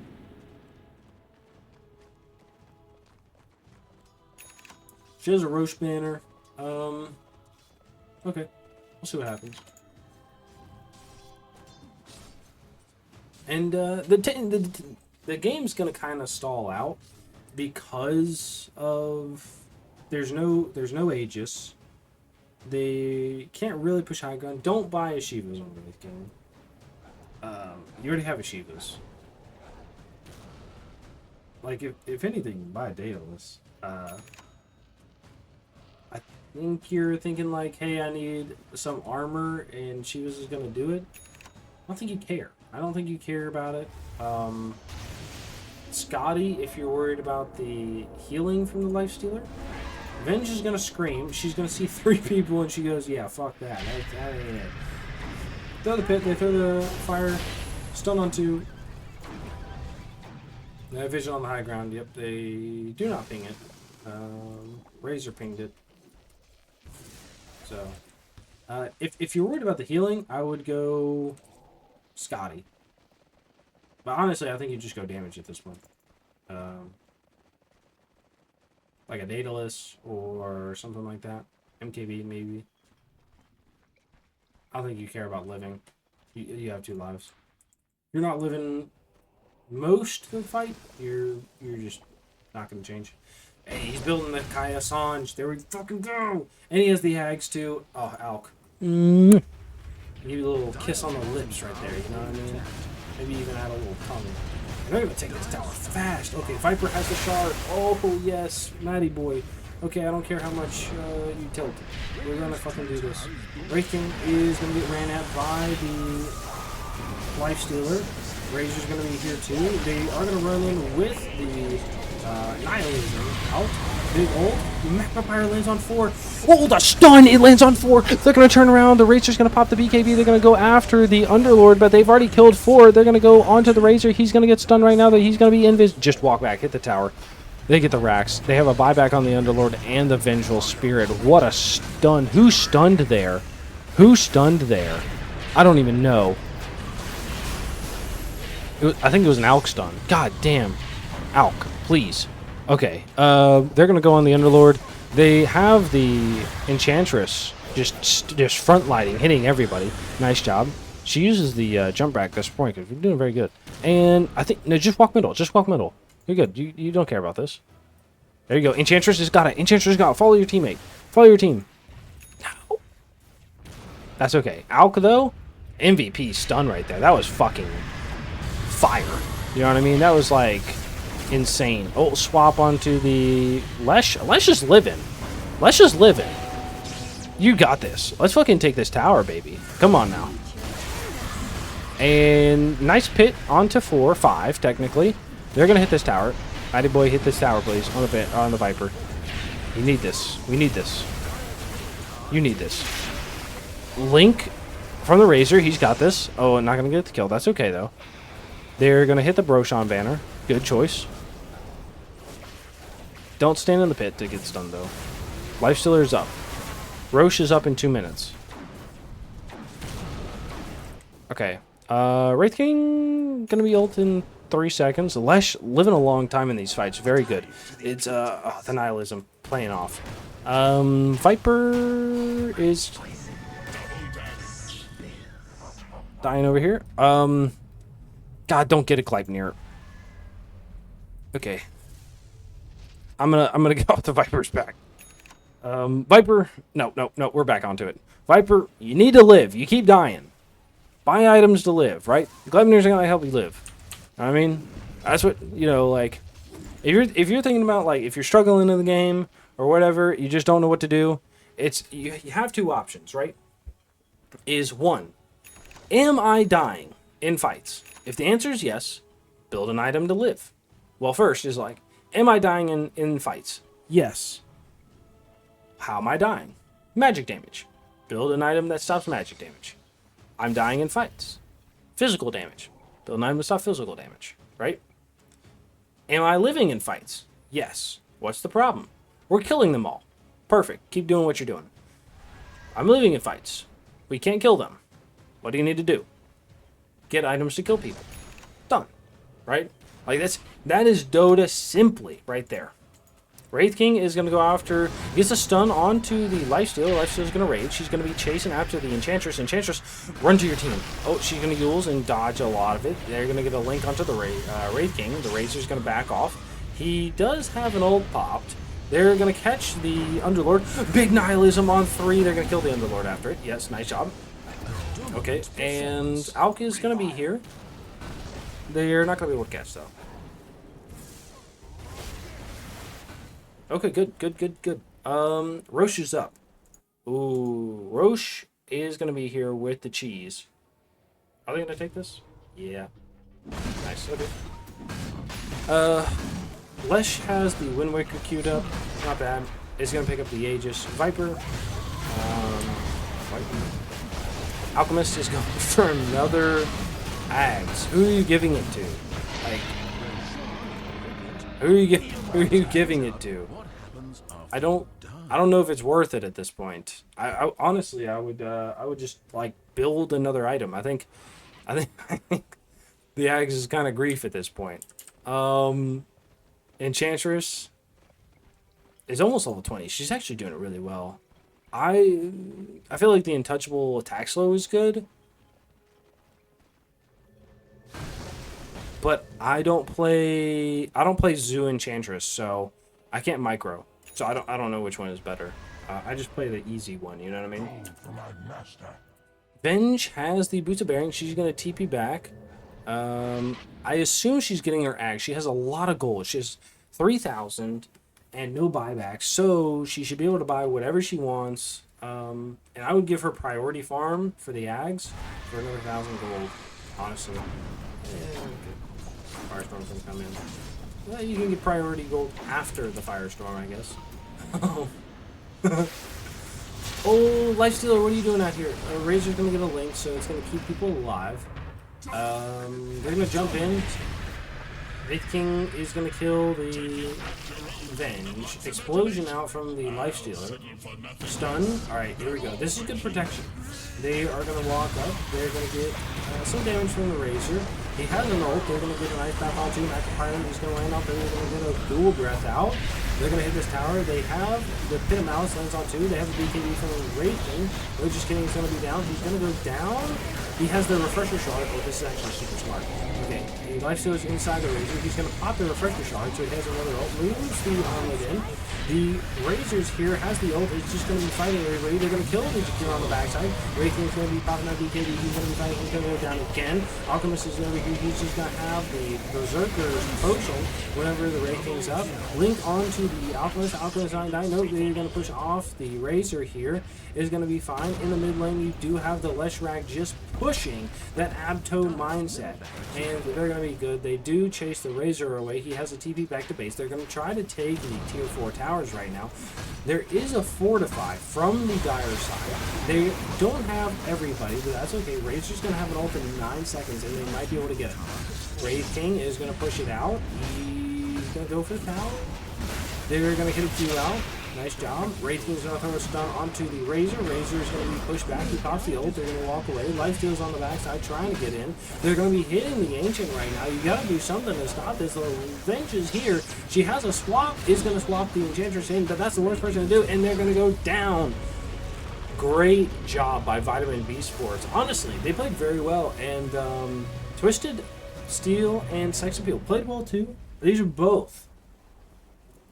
She has a Roche banner. Okay. We'll see what happens. And the game's gonna kind of stall out because of there's no Aegis. They can't really push high ground. Don't buy a Shivas on this game. You already have a Shivas. Like if anything, buy a Daedalus. I think you're thinking like, hey, I need some armor, and Shivas is gonna do it. I don't think you care. I don't think you care about it. Scotty, if you're worried about the healing from the Lifestealer, Venge is gonna scream. She's gonna see 3 people, and she goes, "Yeah, fuck that. That ain't it." Throw the pit. They throw the fire. Stun on 2. They have vision on the high ground. Yep, they do not ping it. Razor pinged it. So, if you're worried about the healing, I would go Scotty. But honestly, I think you just go damage at this point. Like a Daedalus or something like that. MKB maybe. I don't think you care about living. You have 2 lives. You're not living most of the fight. You're just not going to change. Hey, he's building the Kaya Sanj. There we fucking go. And he has the Hags too. Oh, Alk. Give you a little kiss on the lips right there. You know what I mean? Maybe even add a little tongue. And they're going to take this tower fast. Okay, Viper has the shard. Oh, yes. Matty boy. Okay, I don't care how much you tilt. We're going to fucking do this. Wraith King is going to get ran at by the Lifestealer. Razor's going to be here too. They are going to run in with the Nihilism out. Big ult. Magpire lands on 4. Oh, the stun! It lands on 4. They're going to turn around. The Razor's going to pop the BKB. They're going to go after the Underlord, but they've already killed 4. They're going to go onto the Razor. He's going to get stunned right now. That he's going to be invis. Just walk back. Hit the tower. They get the racks. They have a buyback on the Underlord and the Vengeful Spirit. What a stun. Who stunned there? Who stunned there? I don't even know. I think it was an Alk stun. God damn. Alk, please. Okay. They're going to go on the Underlord. They have the Enchantress just front lighting, hitting everybody. Nice job. She uses the jump back at this point because we're doing very good. And I think... No, just walk middle. Just walk middle. You're good. You don't care about this. There you go. Enchantress has got it. Enchantress has got it. Follow your teammate. Follow your team. No. That's okay. Alk, though, MVP stun right there. That was fucking fire. You know what I mean? That was, like, insane. Oh, swap onto the Lesh. Lesh is living. Lesh is living. You got this. Let's fucking take this tower, baby. Come on now. And nice pit onto 4, 5, technically. They're gonna hit this tower. Mighty boy, hit this tower, please. On the Viper. You need this. We need this. You need this. Link from the Razor. He's got this. Oh, not gonna get the kill. That's okay though. They're gonna hit the Broshan banner. Good choice. Don't stand in the pit to get stunned though. Lifestealer is up. Roche is up in 2 minutes. Okay. Wraith King gonna be ult in 3 seconds. Lesh living a long time in these fights. Very good. It's the nihilism playing off. Viper is dying over here. God, don't get a Clipe near. Okay. I'm gonna get off the Viper's back. Viper, no, we're back onto it. Viper, you need to live. You keep dying. Buy items to live, right? Gleipnir's gonna help you live. I mean, that's what, you know, like, if you're thinking about, like, if you're struggling in the game or whatever, you just don't know what to do, it's, you have 2 options, right? Is 1, am I dying in fights? If the answer is yes, build an item to live. Well, first is like, am I dying in fights? Yes. How am I dying? Magic damage. Build an item that stops magic damage. I'm dying in fights. Physical damage. Build an item to stop physical damage. Right? Am I living in fights? Yes. What's the problem? We're killing them all. Perfect. Keep doing what you're doing. I'm living in fights. We can't kill them. What do you need to do? Get items to kill people. Done. Right? Like, that is Dota simply right there. Wraith King is going to go after, gets a stun onto the Lifesteal. Lifesteal is going to rage. She's going to be chasing after the Enchantress. Enchantress, run to your team. Oh, she's going to use and dodge a lot of it. They're going to get a link onto the Wraith King. The Razor's going to back off. He does have an ult popped. They're going to catch the Underlord. Big Nihilism on 3. They're going to kill the Underlord after it. Yes, nice job. Okay, and Alk is going to be here. They're not going to be able to catch, though. Okay, good. Roche is up. Ooh, Roche is going to be here with the cheese. Are they going to take this? Yeah. Nice, okay. Lesh has the Wind Waker queued up. Not bad. It's going to pick up the Aegis. Viper. Alchemist is going for another Ags. Who are you giving it to? Like, who are you giving it to? I don't know if it's worth it at this point. I honestly, I would just like build another item. I think the Ags is kind of grief at this point. Enchantress is almost level 20. She's actually doing it really well. I feel like the untouchable attack slow is good. But I don't play Zoo Enchantress, so I can't micro. So I don't know which one is better. I just play the easy one, you know what I mean? Venge has the Boots of Bearing. She's going to TP back. I assume she's getting her Ag. She has a lot of gold. She has 3,000 and no buyback, so she should be able to buy whatever she wants. And I would give her priority farm for the Ags for another 1,000 gold, honestly. Yeah, okay. Firestorm's gonna come in. Well, you can get priority gold after the Firestorm, I guess. Oh, Lifestealer, what are you doing out here? Razor's gonna get a link, so it's gonna keep people alive. They're gonna jump in. Wraith King is gonna kill the Venge. Explosion out from the Lifestealer. Stun. Alright, here we go. This is good protection. They are gonna walk up. They're gonna get some damage from the Razor. He has an ult. They're gonna get an Ice Path on 2. Macropyre is gonna land out there. They're gonna get a dual breath out. They're gonna hit this tower. They have the Pit of Malice lands on 2. They have the BKB from the Wraith King. They're just kidding. He's gonna be down. He's gonna go down. He has the Refresher Shard. Oh, this is actually super smart. Okay, the Lifesteal is inside the Razor. He's going to pop the Refresher Shard, so he has another ult. Moves the Armlet in. The Razors here has the ult. It's just going to be fighting everybody. They're going to kill the Jakir on the backside. Wraith King's going to be popping out BKB. He's going to be fighting. He's going to go down again. Alchemist is over here. He's just going to have the Berserker's potion whenever the Wraith King's up. Link onto the Alchemist. Alchemist on 9. Nope, they're going to push off the Razor here. Is going to be fine. In the mid lane, you do have the Leshrac just pushing that Abto mindset, and they're going to be good. They do chase the Razor away. He has a TP back to base. They're going to try to take the tier 4 towers right now. There is a Fortify from the Dire side. They don't have everybody, but that's okay. Razor's going to have an ult in 9 seconds, and they might be able to get it. Wraith King is going to push it out. He's going to go for the tower. They're going to hit a Q out. Nice job. Wraithwing's going to throw a stun onto the Razor. Razor is going to be pushed back. He pops the ult. They're going to walk away. Lifesteal's on the backside trying to get in. They're going to be hitting the Ancient right now. You got to do something to stop this. The Revenge is here. She has a swap. Is going to swap the Enchantress in, but that's the worst person to do, and they're going to go down. Great job by Vitamin Beesports. Honestly, they played very well, and Twisted, Steel, and Sex Appeal played well too. These are both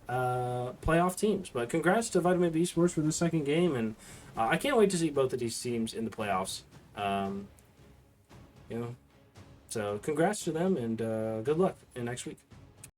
playoff teams, but congrats to Vitamin Beesports for the second game, and I can't wait to see both of these teams in the playoffs. You know, so congrats to them, and good luck in next week.